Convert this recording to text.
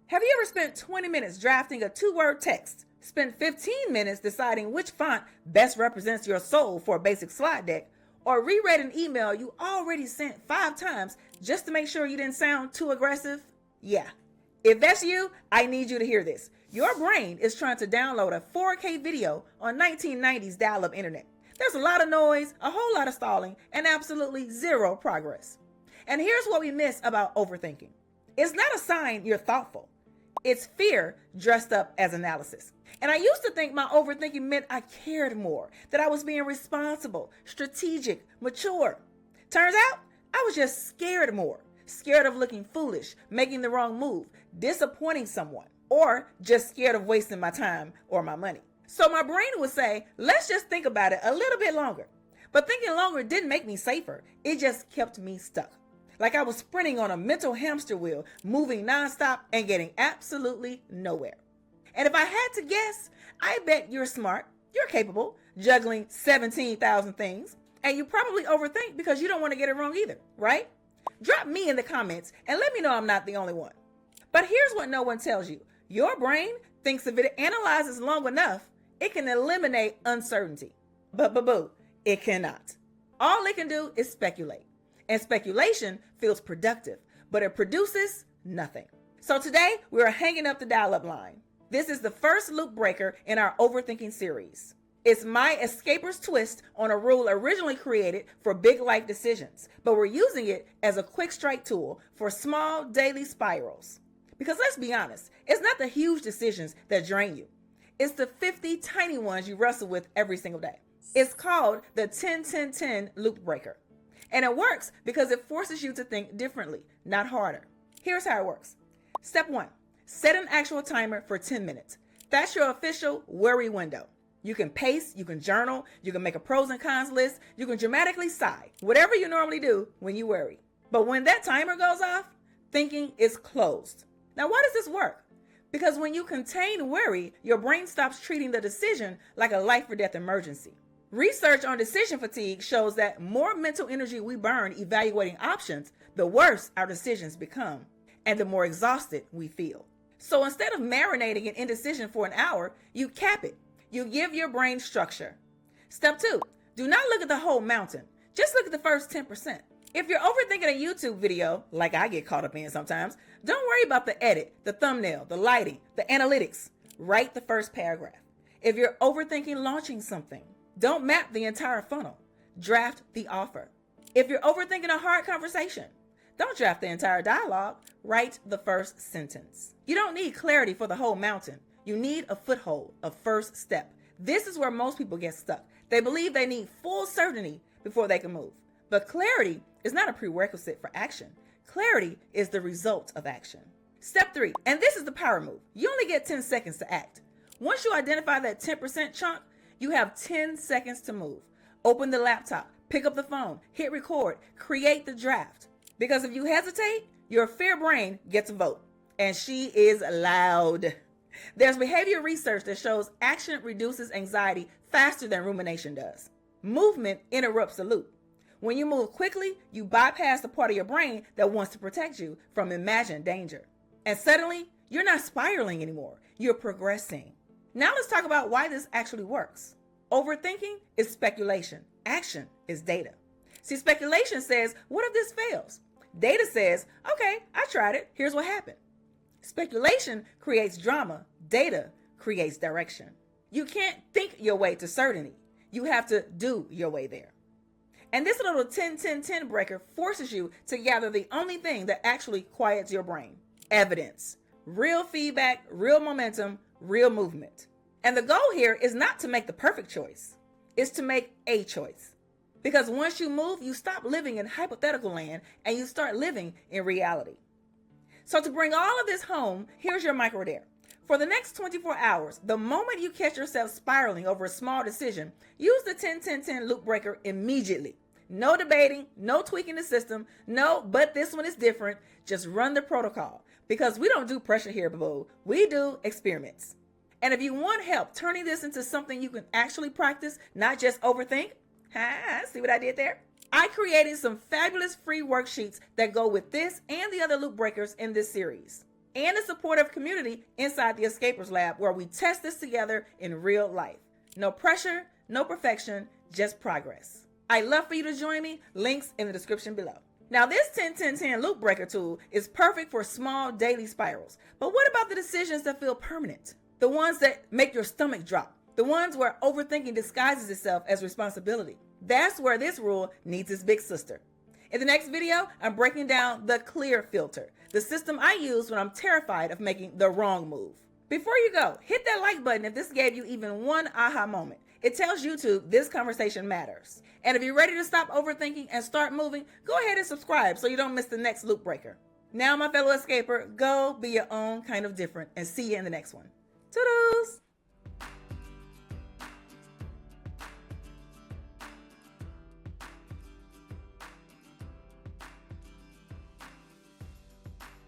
Have you ever spent 20 minutes drafting a 2-word text, spent 15 minutes deciding which font best represents your soul for a basic slide deck, or reread an email you already sent 5 times just to make sure you didn't sound too aggressive? Yeah. If that's you, I need you to hear this. Your brain is trying to download a 4K video on 1990s dial-up internet. There's a lot of noise, a whole lot of stalling, and absolutely zero progress. And here's what we miss about overthinking. It's not a sign you're thoughtful. It's fear dressed up as analysis. And I used to think my overthinking meant I cared more, that I was being responsible, strategic, mature. Turns out, I was just scared more. Scared of looking foolish, making the wrong move, disappointing someone, or just scared of wasting my time or my money. So my brain would say, let's just think about it a little bit longer. But thinking longer didn't make me safer. It just kept me stuck. Like I was sprinting on a mental hamster wheel, moving nonstop and getting absolutely nowhere. And if I had to guess, I bet you're smart, you're capable, juggling 17,000 things, and you probably overthink because you don't want to get it wrong either, right? Drop me in the comments and let me know I'm not the only one. But here's what no one tells you. Your brain thinks if it analyzes long enough, it can eliminate uncertainty. But boo, it cannot. All it can do is speculate. And speculation feels productive, but it produces nothing. So today, we are hanging up the dial-up line. This is the first loop breaker in our Overthinking series. It's my escaper's twist on a rule originally created for big life decisions, but we're using it as a quick strike tool for small daily spirals. Because let's be honest, it's not the huge decisions that drain you. It's the 50 tiny ones you wrestle with every single day. It's called the 10-10-10 loop breaker. And it works because it forces you to think differently, not harder. Here's how it works. Step 1, set an actual timer for 10 minutes. That's your official worry window. You can pace, you can journal, you can make a pros and cons list, you can dramatically sigh, whatever you normally do when you worry. But when that timer goes off, thinking is closed. Now, why does this work? Because when you contain worry, your brain stops treating the decision like a life or death emergency. Research on decision fatigue shows that more mental energy we burn evaluating options, the worse our decisions become, and the more exhausted we feel. So instead of marinating in indecision for an hour, you cap it. You give your brain structure. Step 2, do not look at the whole mountain. Just look at the first 10%. If you're overthinking a YouTube video, like I get caught up in sometimes, don't worry about the edit, the thumbnail, the lighting, the analytics. Write the first paragraph. If you're overthinking launching something, don't map the entire funnel. Draft the offer. If you're overthinking a hard conversation, don't draft the entire dialogue. Write the first sentence. You don't need clarity for the whole mountain. You need a foothold, a first step. This is where most people get stuck. They believe they need full certainty before they can move. But clarity is not a prerequisite for action. Clarity is the result of action. Step 3, and this is the power move. You only get 10 seconds to act. Once you identify that 10% chunk, you have 10 seconds to move. Open the laptop, pick up the phone, hit record, create the draft. Because if you hesitate, your fear brain gets a vote. And she is loud. There's behavior research that shows action reduces anxiety faster than rumination does. Movement interrupts the loop. When you move quickly, you bypass the part of your brain that wants to protect you from imagined danger. And suddenly, you're not spiraling anymore. You're progressing. Now let's talk about why this actually works. Overthinking is speculation. Action is data. See, speculation says, what if this fails? Data says, okay, I tried it. Here's what happened. Speculation creates drama. Data creates direction. You can't think your way to certainty. You have to do your way there. And this little 10-10-10 breaker forces you to gather the only thing that actually quiets your brain. Evidence. Real feedback, real momentum, real movement. And the goal here is not to make the perfect choice. It's to make a choice. Because once you move, you stop living in hypothetical land and you start living in reality. So to bring all of this home, here's your micro dare. For the next 24 hours, the moment you catch yourself spiraling over a small decision, use the 10-10-10 loop breaker immediately. No debating, no tweaking the system, no, but this one is different. Just run the protocol. Because we don't do pressure here, boo. We do experiments. And if you want help turning this into something you can actually practice, not just overthink, see what I did there? I created some fabulous free worksheets that go with this and the other loop breakers in this series. and a supportive community inside the Escapers Lab where we test this together in real life. No pressure, no perfection, just progress. I'd love for you to join me. Links in the description below. Now, this 10-10-10 loop breaker tool is perfect for small daily spirals. But what about the decisions that feel permanent? The ones that make your stomach drop. The ones where overthinking disguises itself as responsibility. That's where this rule needs its big sister. In the next video, I'm breaking down the clear filter, the system I use when I'm terrified of making the wrong move. Before you go, hit that like button if this gave you even one aha moment. It tells YouTube this conversation matters. And if you're ready to stop overthinking and start moving, go ahead and subscribe so you don't miss the next loop breaker. Now, my fellow escaper, go be your own kind of different and see you in the next one. Toodles!